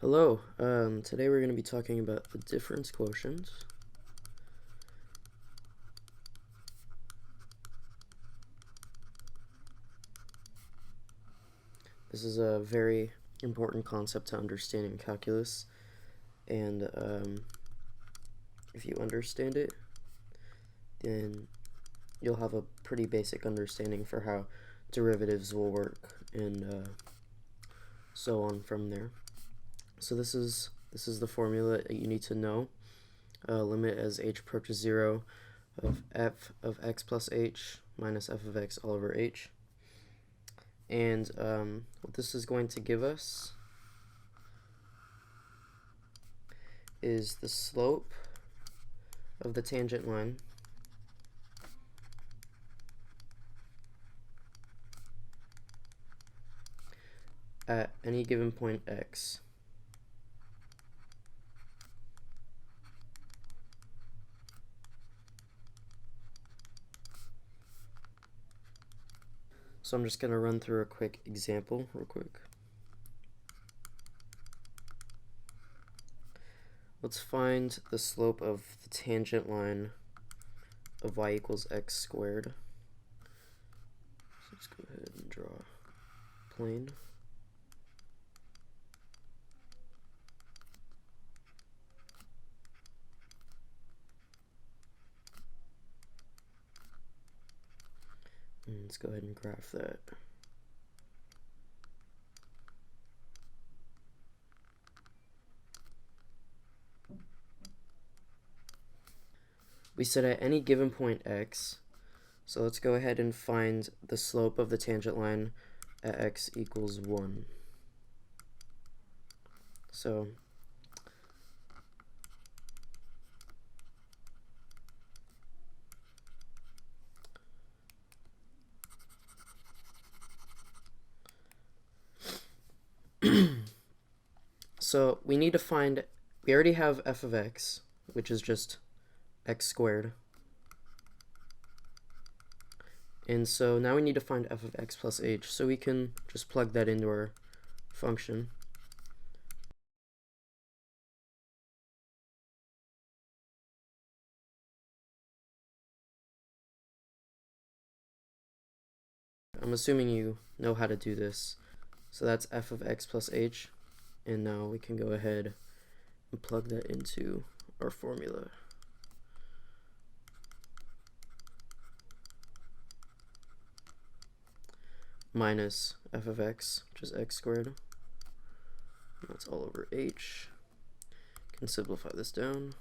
Hello, today we're going to be talking about the difference quotient. This is a very important concept to understand in calculus, and if you understand it, then you'll have a pretty basic understanding for how derivatives will work, and so on from there. So this is the formula that you need to know. Limit as h approaches 0 of f of x plus h minus f of x all over h. And what this is going to give us is the slope of the tangent line at any given point x. So I'm just going to run through a quick example real quick. Let's find the slope of the tangent line of y equals x squared. So let's go ahead and draw a plane. And let's go ahead and graph that. We said at any given point x, so let's go ahead and find the slope of the tangent line at x equals 1. So so we need to find, we already have f of x, which is just x squared. And so now we need to find f of x plus h, so we can just plug that into our function. I'm assuming you know how to do this. So that's f of x plus h, and now we can go ahead and plug that into our formula. Minus f of x, which is x squared. That's all over h. Can simplify this down.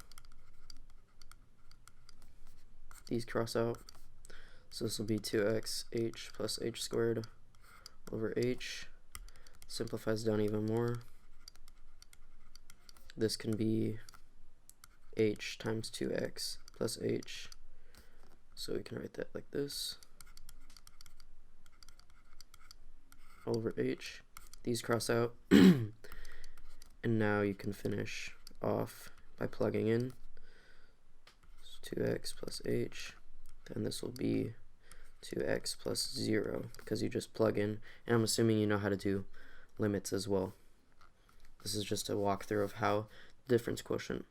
These cross out. So this will be 2x h plus h squared over h. Simplifies down even more. This can be h times 2x plus h. So we can write that like this. All over h. These cross out. And now you can finish off by plugging in. So 2x plus h. Then this will be 2x plus 0 because you just plug in. And I'm assuming you know how to do limits as well. This is just a walkthrough of how the difference quotient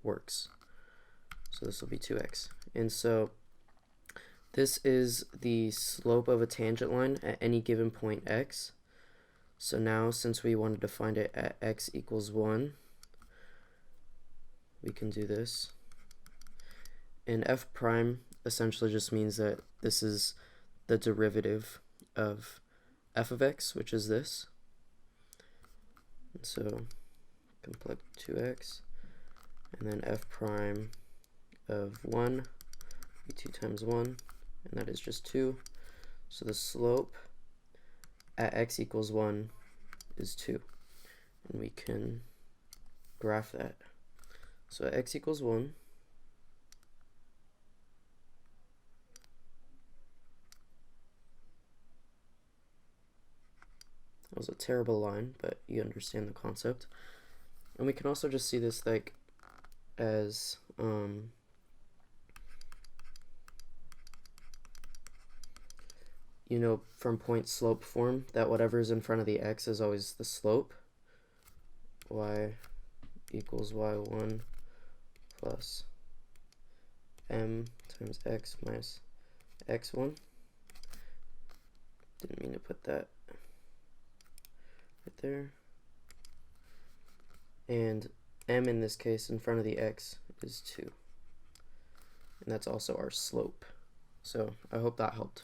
works. So this will be 2x. And so this is the slope of a tangent line at any given point x. So now, since we wanted to find it at x equals 1, we can do this. And f prime essentially just means that this is the derivative of f of x, which is this. And so you can plug 2x, and then f prime of 1 be 2 times 1, and that is just 2. So the slope at x equals 1 is 2. And we can graph that. So at x equals 1, that was a terrible line, but you understand the concept. And we can also just see this like as you know, from point slope form, that whatever's in front of the x is always the slope, y equals y1 plus m times x minus x1. Didn't mean to put that right there. And m in this case in front of the x is 2. And that's also our slope. So I hope that helped.